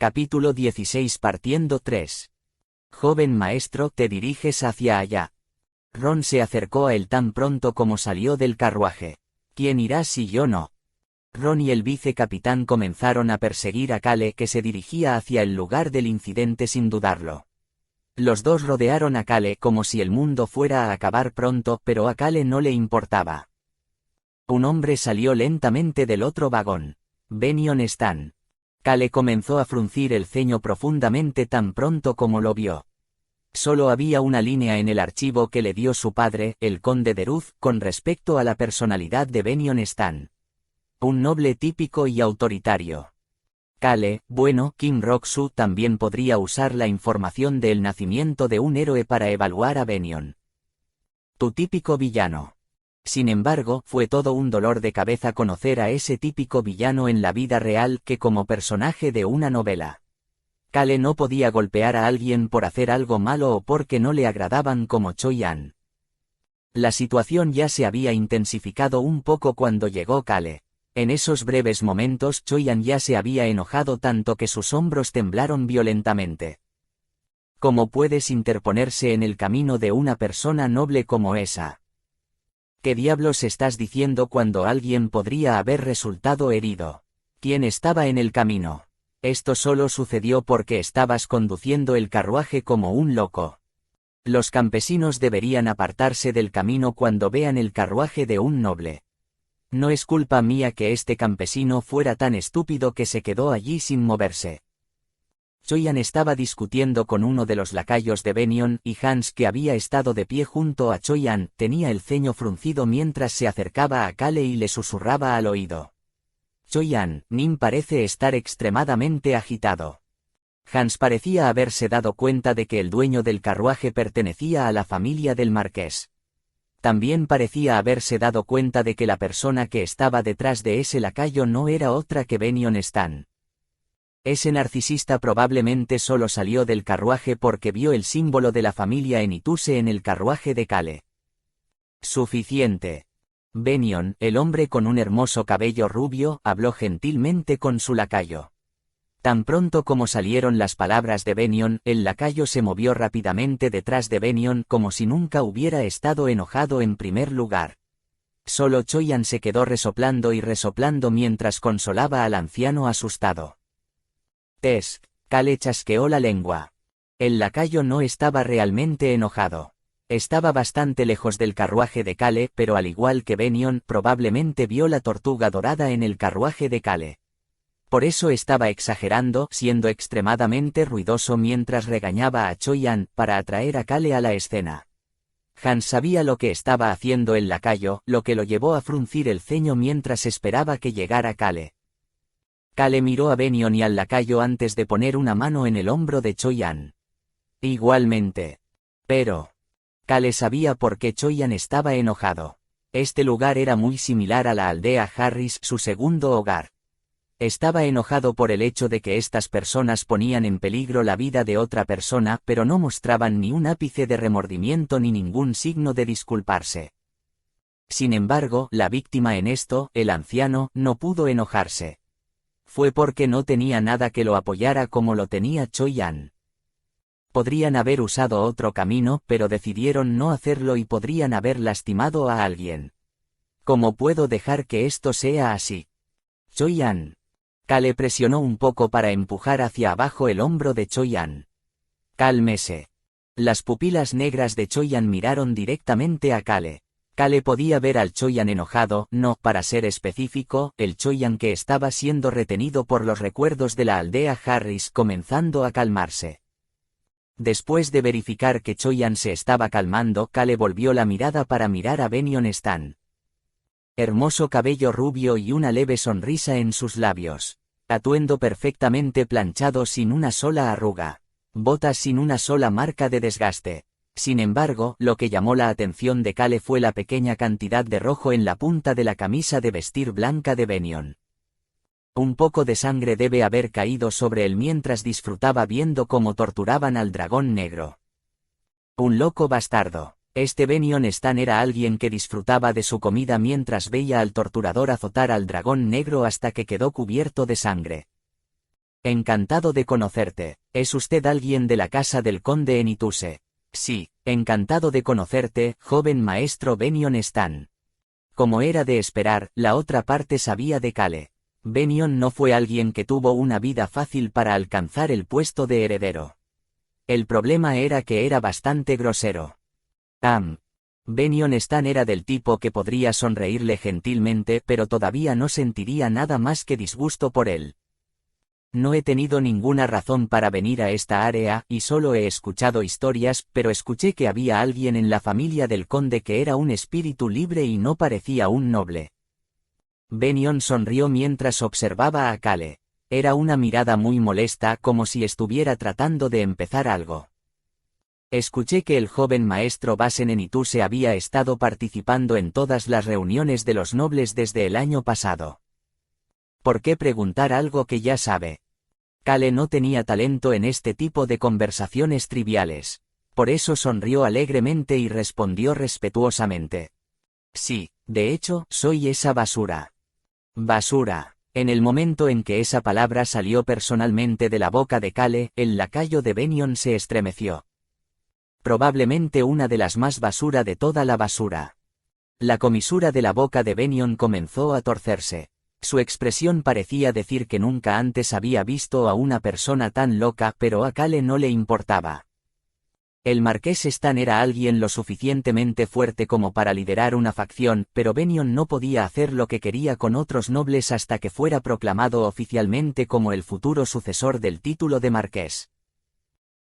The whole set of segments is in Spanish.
Capítulo 16 partiendo 3. Joven maestro, te diriges hacia allá. Ron se acercó a él tan pronto como salió del carruaje. ¿Quién irá si yo no? Ron y el vicecapitán comenzaron a perseguir a Cale, que se dirigía hacia el lugar del incidente sin dudarlo. Los dos rodearon a Cale como si el mundo fuera a acabar pronto, pero a Cale no le importaba. Un hombre salió lentamente del otro vagón. Bennion Stan. Cale comenzó a fruncir el ceño profundamente tan pronto como lo vio. Solo había una línea en el archivo que le dio su padre, el conde de Ruz, con respecto a la personalidad de Bennion Stan. Un noble típico y autoritario. Cale, bueno, Kim Rock-Su también podría usar la información del nacimiento de un héroe para evaluar a Bennion. Tu típico villano. Sin embargo, fue todo un dolor de cabeza conocer a ese típico villano en la vida real que como personaje de una novela. Cale no podía golpear a alguien por hacer algo malo o porque no le agradaban como Choi-An. La situación ya se había intensificado un poco cuando llegó Cale. En esos breves momentos Choi-An ya se había enojado tanto que sus hombros temblaron violentamente. ¿Cómo puedes interponerse en el camino de una persona noble como esa? ¿Qué diablos estás diciendo cuando alguien podría haber resultado herido? ¿Quién estaba en el camino? Esto solo sucedió porque estabas conduciendo el carruaje como un loco. Los campesinos deberían apartarse del camino cuando vean el carruaje de un noble. No es culpa mía que este campesino fuera tan estúpido que se quedó allí sin moverse. Choi-An estaba discutiendo con uno de los lacayos de Bennion, y Hans, que había estado de pie junto a Choi-An, tenía el ceño fruncido mientras se acercaba a Cale y le susurraba al oído. Choi-An, Nim parece estar extremadamente agitado. Hans parecía haberse dado cuenta de que el dueño del carruaje pertenecía a la familia del marqués. También parecía haberse dado cuenta de que la persona que estaba detrás de ese lacayo no era otra que Bennion Stan. Ese narcisista probablemente solo salió del carruaje porque vio el símbolo de la familia Enituse en el carruaje de Cale. Suficiente. Bennion, el hombre con un hermoso cabello rubio, habló gentilmente con su lacayo. Tan pronto como salieron las palabras de Bennion, el lacayo se movió rápidamente detrás de Bennion como si nunca hubiera estado enojado en primer lugar. Solo Choi-An se quedó resoplando y resoplando mientras consolaba al anciano asustado. Cale chasqueó la lengua. El lacayo no estaba realmente enojado. Estaba bastante lejos del carruaje de Cale, pero al igual que Bennion, probablemente vio la tortuga dorada en el carruaje de Cale. Por eso estaba exagerando, siendo extremadamente ruidoso mientras regañaba a Choi-An para atraer a Cale a la escena. Hans sabía lo que estaba haciendo el lacayo, lo que lo llevó a fruncir el ceño mientras esperaba que llegara Cale. Cale miró a Bennion y al lacayo antes de poner una mano en el hombro de Choi-An. Igualmente. Pero Cale sabía por qué Choi-An estaba enojado. Este lugar era muy similar a la aldea Harris, su segundo hogar. Estaba enojado por el hecho de que estas personas ponían en peligro la vida de otra persona, pero no mostraban ni un ápice de remordimiento ni ningún signo de disculparse. Sin embargo, la víctima en esto, el anciano, no pudo enojarse. Fue porque no tenía nada que lo apoyara como lo tenía Choi-An. Podrían haber usado otro camino, pero decidieron no hacerlo y podrían haber lastimado a alguien. ¿Cómo puedo dejar que esto sea así? Choi-An. Cale presionó un poco para empujar hacia abajo el hombro de Choi-An. Cálmese. Las pupilas negras de Choi-An miraron directamente a Cale. Cale podía ver al Choi-An enojado, no, para ser específico, el Choi-An que estaba siendo retenido por los recuerdos de la aldea Harris comenzando a calmarse. Después de verificar que Choi-An se estaba calmando, Cale volvió la mirada para mirar a Bennion Stan. Hermoso cabello rubio y una leve sonrisa en sus labios. Atuendo perfectamente planchado sin una sola arruga. Botas sin una sola marca de desgaste. Sin embargo, lo que llamó la atención de Cale fue la pequeña cantidad de rojo en la punta de la camisa de vestir blanca de Bennion. Un poco de sangre debe haber caído sobre él mientras disfrutaba viendo cómo torturaban al dragón negro. Un loco bastardo. Este Bennion Stan era alguien que disfrutaba de su comida mientras veía al torturador azotar al dragón negro hasta que quedó cubierto de sangre. Encantado de conocerte. ¿Es usted alguien de la casa del conde Enituse? Sí, encantado de conocerte, joven maestro Bennion Stan. Como era de esperar, la otra parte sabía de Cale. Bennion no fue alguien que tuvo una vida fácil para alcanzar el puesto de heredero. El problema era que era bastante grosero. Bennion Stan era del tipo que podría sonreírle gentilmente, pero todavía no sentiría nada más que disgusto por él. No he tenido ninguna razón para venir a esta área, y solo he escuchado historias, pero escuché que había alguien en la familia del conde que era un espíritu libre y no parecía un noble. Bennion sonrió mientras observaba a Cale. Era una mirada muy molesta, como si estuviera tratando de empezar algo. Escuché que el joven maestro Basen Enituse había estado participando en todas las reuniones de los nobles desde el año pasado. ¿Por qué preguntar algo que ya sabe? Cale no tenía talento en este tipo de conversaciones triviales. Por eso sonrió alegremente y respondió respetuosamente. Sí, de hecho, soy esa basura. Basura. En el momento en que esa palabra salió personalmente de la boca de Cale, el lacayo de Bennion se estremeció. Probablemente una de las más basura de toda la basura. La comisura de la boca de Bennion comenzó a torcerse. Su expresión parecía decir que nunca antes había visto a una persona tan loca, pero a Cale no le importaba. El marqués Stan era alguien lo suficientemente fuerte como para liderar una facción, pero Bennion no podía hacer lo que quería con otros nobles hasta que fuera proclamado oficialmente como el futuro sucesor del título de marqués.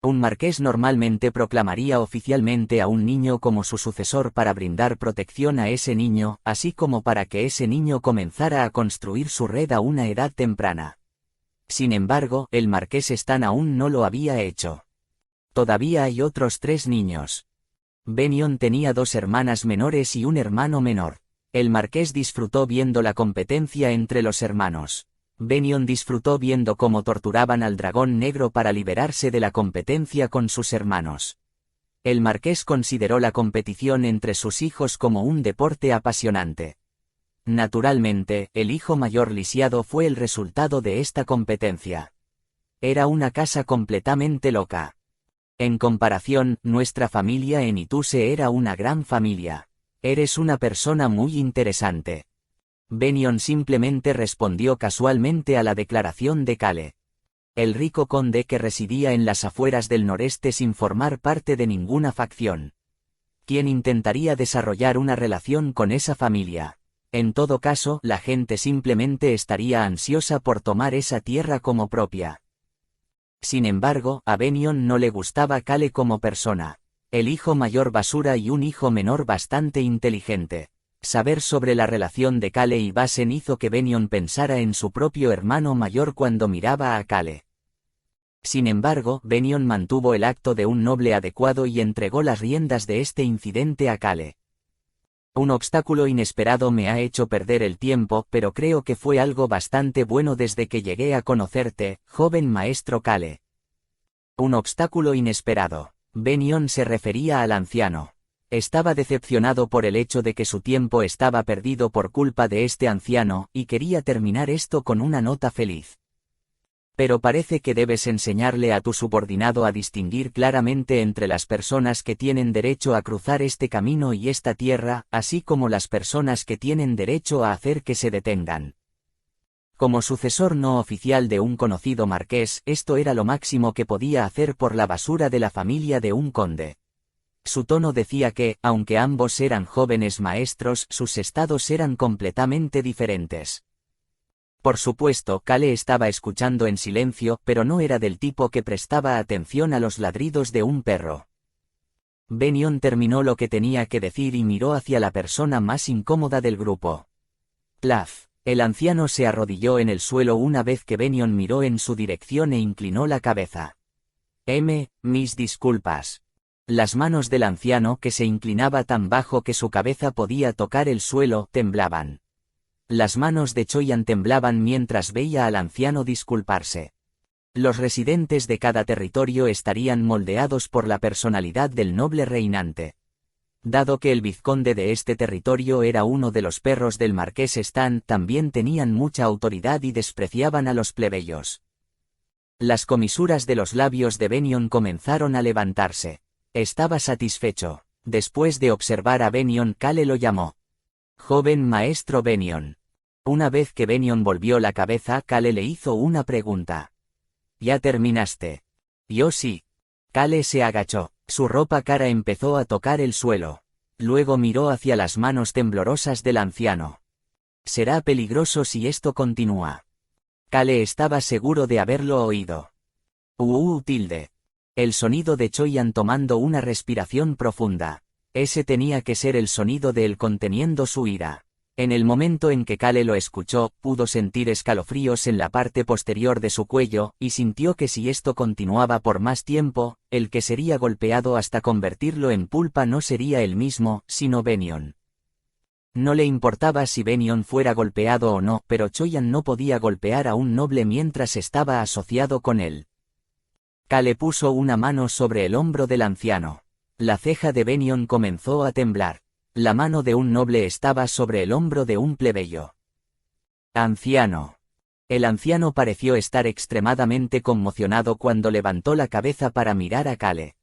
Un marqués normalmente proclamaría oficialmente a un niño como su sucesor para brindar protección a ese niño, así como para que ese niño comenzara a construir su red a una edad temprana. Sin embargo, el marqués Stan aún no lo había hecho. Todavía hay otros 3 niños. Bennion tenía 2 hermanas menores y un hermano menor. El marqués disfrutó viendo la competencia entre los hermanos. Bennion disfrutó viendo cómo torturaban al dragón negro para liberarse de la competencia con sus hermanos. El marqués consideró la competición entre sus hijos como un deporte apasionante. Naturalmente, el hijo mayor lisiado fue el resultado de esta competencia. Era una casa completamente loca. En comparación, nuestra familia en Enituse era una gran familia. Eres una persona muy interesante. Bennion simplemente respondió casualmente a la declaración de Cale. El rico conde que residía en las afueras del noreste sin formar parte de ninguna facción. ¿Quién intentaría desarrollar una relación con esa familia? En todo caso, la gente simplemente estaría ansiosa por tomar esa tierra como propia. Sin embargo, a Bennion no le gustaba Cale como persona. El hijo mayor basura y un hijo menor bastante inteligente. Saber sobre la relación de Cale y Basen hizo que Bennion pensara en su propio hermano mayor cuando miraba a Cale. Sin embargo, Bennion mantuvo el acto de un noble adecuado y entregó las riendas de este incidente a Cale. Un obstáculo inesperado me ha hecho perder el tiempo, pero creo que fue algo bastante bueno desde que llegué a conocerte, joven maestro Cale. Un obstáculo inesperado. Bennion se refería al anciano. Estaba decepcionado por el hecho de que su tiempo estaba perdido por culpa de este anciano, y quería terminar esto con una nota feliz. Pero parece que debes enseñarle a tu subordinado a distinguir claramente entre las personas que tienen derecho a cruzar este camino y esta tierra, así como las personas que tienen derecho a hacer que se detengan. Como sucesor no oficial de un conocido marqués, esto era lo máximo que podía hacer por la basura de la familia de un conde. Su tono decía que, aunque ambos eran jóvenes maestros, sus estados eran completamente diferentes. Por supuesto, Cale estaba escuchando en silencio, pero no era del tipo que prestaba atención a los ladridos de un perro. Bennion terminó lo que tenía que decir y miró hacia la persona más incómoda del grupo. Plaf. El anciano se arrodilló en el suelo una vez que Bennion miró en su dirección e inclinó la cabeza. Mis disculpas. Las manos del anciano, que se inclinaba tan bajo que su cabeza podía tocar el suelo, temblaban. Las manos de Choyan temblaban mientras veía al anciano disculparse. Los residentes de cada territorio estarían moldeados por la personalidad del noble reinante. Dado que el vizconde de este territorio era uno de los perros del marqués Stan, también tenían mucha autoridad y despreciaban a los plebeyos. Las comisuras de los labios de Bennion comenzaron a levantarse. Estaba satisfecho. Después de observar a Bennion, Kale lo llamó. Joven maestro Bennion. Una vez que Bennion volvió la cabeza, Kale le hizo una pregunta. ¿Ya terminaste? Yo sí. Kale se agachó. Su ropa cara empezó a tocar el suelo. Luego miró hacia las manos temblorosas del anciano. Será peligroso si esto continúa. Kale estaba seguro de haberlo oído. Tilde. El sonido de Choyan tomando una respiración profunda. Ese tenía que ser el sonido de él conteniendo su ira. En el momento en que Kale lo escuchó, pudo sentir escalofríos en la parte posterior de su cuello, y sintió que si esto continuaba por más tiempo, el que sería golpeado hasta convertirlo en pulpa no sería él mismo, sino Bennion. No le importaba si Bennion fuera golpeado o no, pero Choyan no podía golpear a un noble mientras estaba asociado con él. Kale puso una mano sobre el hombro del anciano. La ceja de Bennion comenzó a temblar. La mano de un noble estaba sobre el hombro de un plebeyo. Anciano. El anciano pareció estar extremadamente conmocionado cuando levantó la cabeza para mirar a Kale.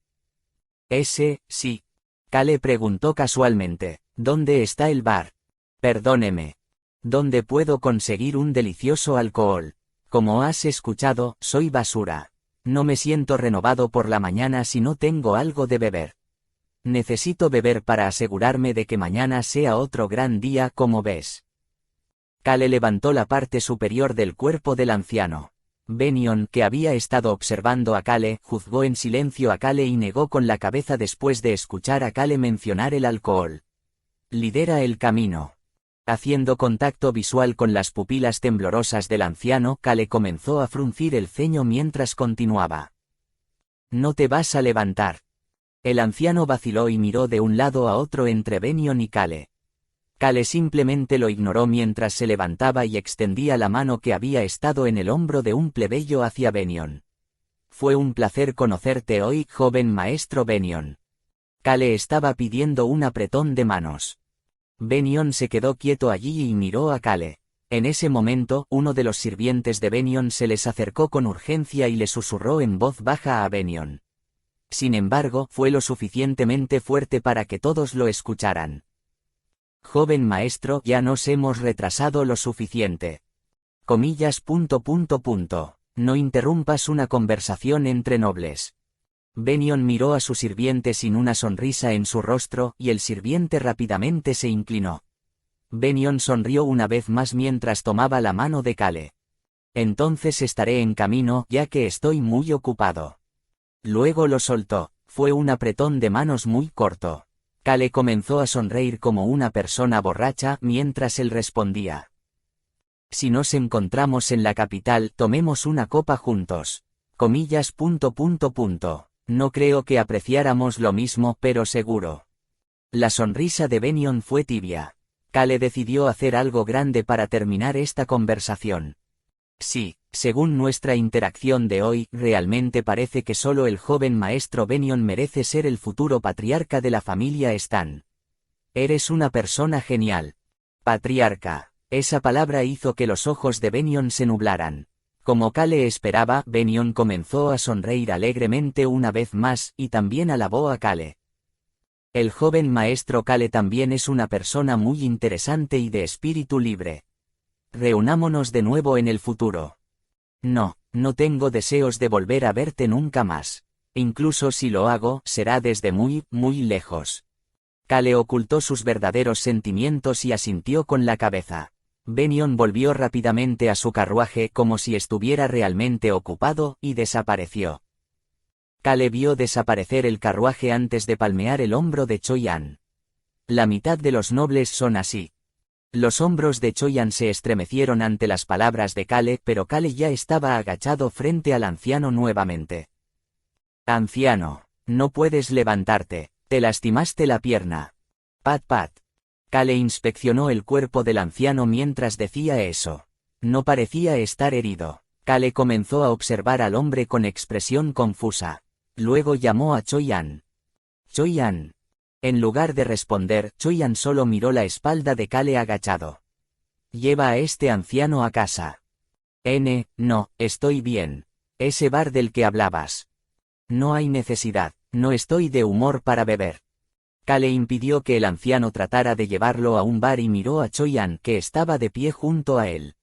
Sí. Kale preguntó casualmente, ¿dónde está el bar? Perdóneme. ¿Dónde puedo conseguir un delicioso alcohol? Como has escuchado, soy basura. No me siento renovado por la mañana si no tengo algo de beber. Necesito beber para asegurarme de que mañana sea otro gran día, como ves. Kale levantó la parte superior del cuerpo del anciano. Bennion, que había estado observando a Kale, juzgó en silencio a Kale y negó con la cabeza después de escuchar a Kale mencionar el alcohol. Lidera el camino. Haciendo contacto visual con las pupilas temblorosas del anciano, Kale comenzó a fruncir el ceño mientras continuaba. ¿No te vas a levantar? El anciano vaciló y miró de un lado a otro entre Bennion y Kale. Kale simplemente lo ignoró mientras se levantaba y extendía la mano que había estado en el hombro de un plebeyo hacia Bennion. Fue un placer conocerte hoy, joven maestro Bennion. Kale estaba pidiendo un apretón de manos. Bennion se quedó quieto allí y miró a Kale. En ese momento, uno de los sirvientes de Bennion se les acercó con urgencia y le susurró en voz baja a Bennion. Sin embargo, fue lo suficientemente fuerte para que todos lo escucharan. Joven maestro, ya nos hemos retrasado lo suficiente. Comillas. No interrumpas una conversación entre nobles. Bennion miró a su sirviente sin una sonrisa en su rostro, y el sirviente rápidamente se inclinó. Bennion sonrió una vez más mientras tomaba la mano de Kale. Entonces estaré en camino, ya que estoy muy ocupado. Luego lo soltó. Fue un apretón de manos muy corto. Kale comenzó a sonreír como una persona borracha mientras él respondía. Si nos encontramos en la capital, tomemos una copa juntos. Comillas. No creo que apreciáramos lo mismo, pero seguro. La sonrisa de Bennion fue tibia. Kale decidió hacer algo grande para terminar esta conversación. Sí, según nuestra interacción de hoy, realmente parece que solo el joven maestro Bennion merece ser el futuro patriarca de la familia Stan. Eres una persona genial. Patriarca. Esa palabra hizo que los ojos de Bennion se nublaran. Como Kale esperaba, Bennion comenzó a sonreír alegremente una vez más, y también alabó a Kale. El joven maestro Kale también es una persona muy interesante y de espíritu libre. Reunámonos de nuevo en el futuro. No tengo deseos de volver a verte nunca más. Incluso si lo hago, será desde muy, muy lejos. Kale ocultó sus verdaderos sentimientos y asintió con la cabeza. Bennion volvió rápidamente a su carruaje como si estuviera realmente ocupado, y desapareció. Kale vio desaparecer el carruaje antes de palmear el hombro de Choyan. La mitad de los nobles son así. Los hombros de Choyan se estremecieron ante las palabras de Kale, pero Kale ya estaba agachado frente al anciano nuevamente. Anciano, no puedes levantarte, te lastimaste la pierna. Pat pat. Kale inspeccionó el cuerpo del anciano mientras decía eso. No parecía estar herido. Kale comenzó a observar al hombre con expresión confusa. Luego llamó a Choyan. Choyan. En lugar de responder, Choyan solo miró la espalda de Kale agachado. Lleva a este anciano a casa. No, estoy bien. Ese bar del que hablabas. No hay necesidad, no estoy de humor para beber. Kale impidió que el anciano tratara de llevarlo a un bar y miró a Choi-an, que estaba de pie junto a él.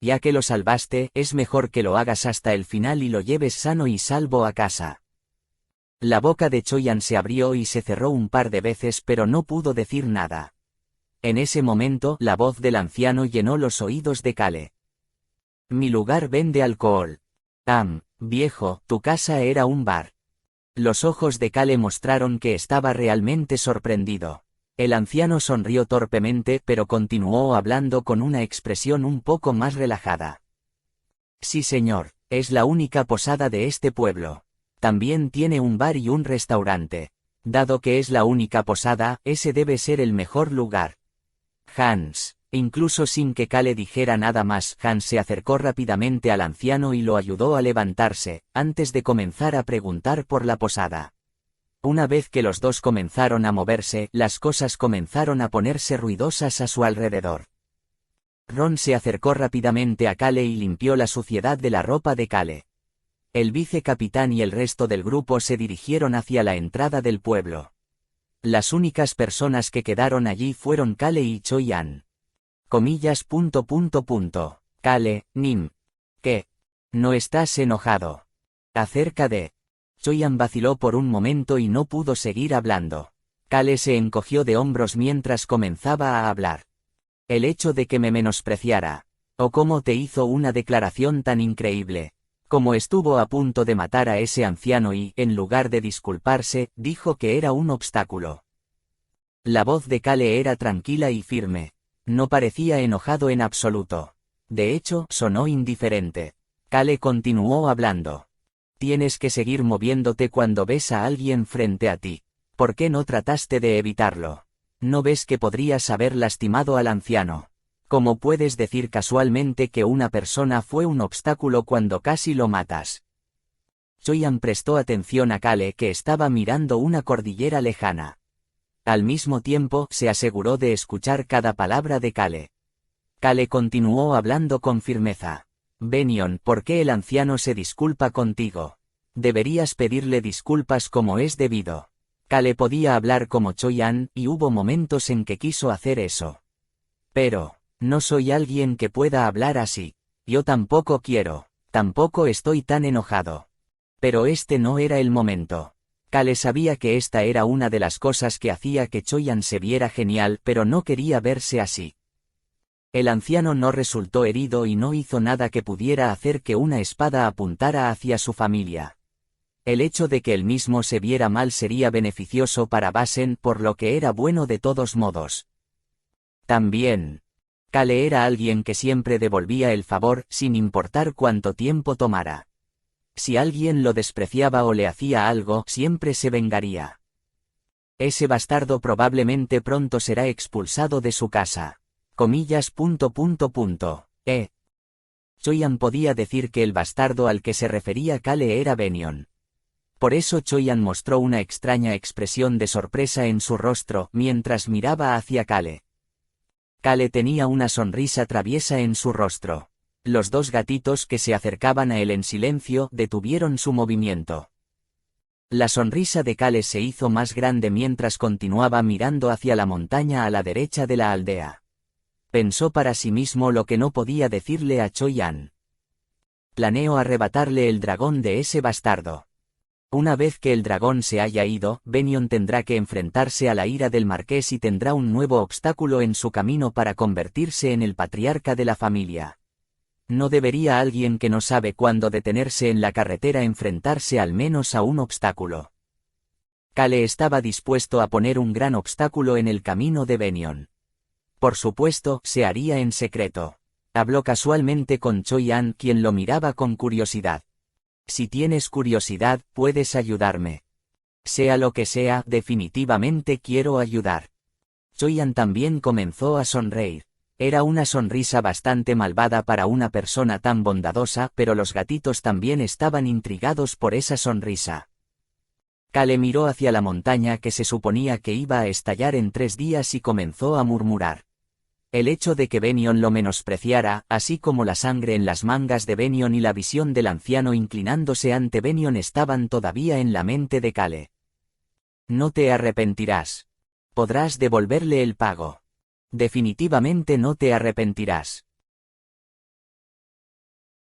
Ya que lo salvaste, es mejor que lo hagas hasta el final y lo lleves sano y salvo a casa. La boca de Choi-an se abrió y se cerró un par de veces, pero no pudo decir nada. En ese momento, la voz del anciano llenó los oídos de Kale. Mi lugar vende alcohol. Viejo, tu casa era un bar. Los ojos de Kale mostraron que estaba realmente sorprendido. El anciano sonrió torpemente, pero continuó hablando con una expresión un poco más relajada. Sí señor, es la única posada de este pueblo. También tiene un bar y un restaurante. Dado que es la única posada, ese debe ser el mejor lugar. Hans. Incluso sin que Kale dijera nada más, Hans se acercó rápidamente al anciano y lo ayudó a levantarse, antes de comenzar a preguntar por la posada. Una vez que los dos comenzaron a moverse, las cosas comenzaron a ponerse ruidosas a su alrededor. Ron se acercó rápidamente a Kale y limpió la suciedad de la ropa de Kale. El vicecapitán y el resto del grupo se dirigieron hacia la entrada del pueblo. Las únicas personas que quedaron allí fueron Kale y Choi-an. Kale, Nim. ¿Qué? ¿No estás enojado? Acerca de... Choi-an vaciló por un momento y no pudo seguir hablando. Kale se encogió de hombros mientras comenzaba a hablar. El hecho de que me menospreciara. O cómo te hizo una declaración tan increíble. Como estuvo a punto de matar a ese anciano y, en lugar de disculparse, dijo que era un obstáculo. La voz de Kale era tranquila y firme. No parecía enojado en absoluto. De hecho, sonó indiferente. Kale continuó hablando. Tienes que seguir moviéndote cuando ves a alguien frente a ti. ¿Por qué no trataste de evitarlo? ¿No ves que podrías haber lastimado al anciano? ¿Cómo puedes decir casualmente que una persona fue un obstáculo cuando casi lo matas? Choi-an prestó atención a Kale, que estaba mirando una cordillera lejana. Al mismo tiempo, se aseguró de escuchar cada palabra de Kale. Kale continuó hablando con firmeza. Benyon, ¿por qué el anciano se disculpa contigo? Deberías pedirle disculpas como es debido. Kale podía hablar como Choi-an, y hubo momentos en que quiso hacer eso. Pero, no soy alguien que pueda hablar así. Yo tampoco quiero. Tampoco estoy tan enojado. Pero este no era el momento. Kale sabía que esta era una de las cosas que hacía que Choi-an se viera genial, pero no quería verse así. El anciano no resultó herido y no hizo nada que pudiera hacer que una espada apuntara hacia su familia. El hecho de que él mismo se viera mal sería beneficioso para Basen, por lo que era bueno de todos modos. También, Kale era alguien que siempre devolvía el favor, sin importar cuánto tiempo tomara. Si alguien lo despreciaba o le hacía algo, siempre se vengaría. Ese bastardo probablemente pronto será expulsado de su casa. Choi-an podía decir que el bastardo al que se refería Kale era Benyon. Por eso Choi-an mostró una extraña expresión de sorpresa en su rostro, mientras miraba hacia Kale. Kale tenía una sonrisa traviesa en su rostro. Los dos gatitos que se acercaban a él en silencio detuvieron su movimiento. La sonrisa de Kale se hizo más grande mientras continuaba mirando hacia la montaña a la derecha de la aldea. Pensó para sí mismo lo que no podía decirle a Choi-an. Planeo arrebatarle el dragón de ese bastardo. Una vez que el dragón se haya ido, Benyon tendrá que enfrentarse a la ira del marqués y tendrá un nuevo obstáculo en su camino para convertirse en el patriarca de la familia. ¿No debería alguien que no sabe cuándo detenerse en la carretera enfrentarse al menos a un obstáculo? Kale estaba dispuesto a poner un gran obstáculo en el camino de Benyon. Por supuesto, se haría en secreto. Habló casualmente con Choi-an, quien lo miraba con curiosidad. Si tienes curiosidad, puedes ayudarme. Sea lo que sea, definitivamente quiero ayudar. Choi-an también comenzó a sonreír. Era una sonrisa bastante malvada para una persona tan bondadosa, pero los gatitos también estaban intrigados por esa sonrisa. Kale miró hacia la montaña que se suponía que iba a estallar en 3 días y comenzó a murmurar. El hecho de que Benion lo menospreciara, así como la sangre en las mangas de Benion y la visión del anciano inclinándose ante Benion estaban todavía en la mente de Cale. No te arrepentirás. Podrás devolverle el pago. Definitivamente no te arrepentirás.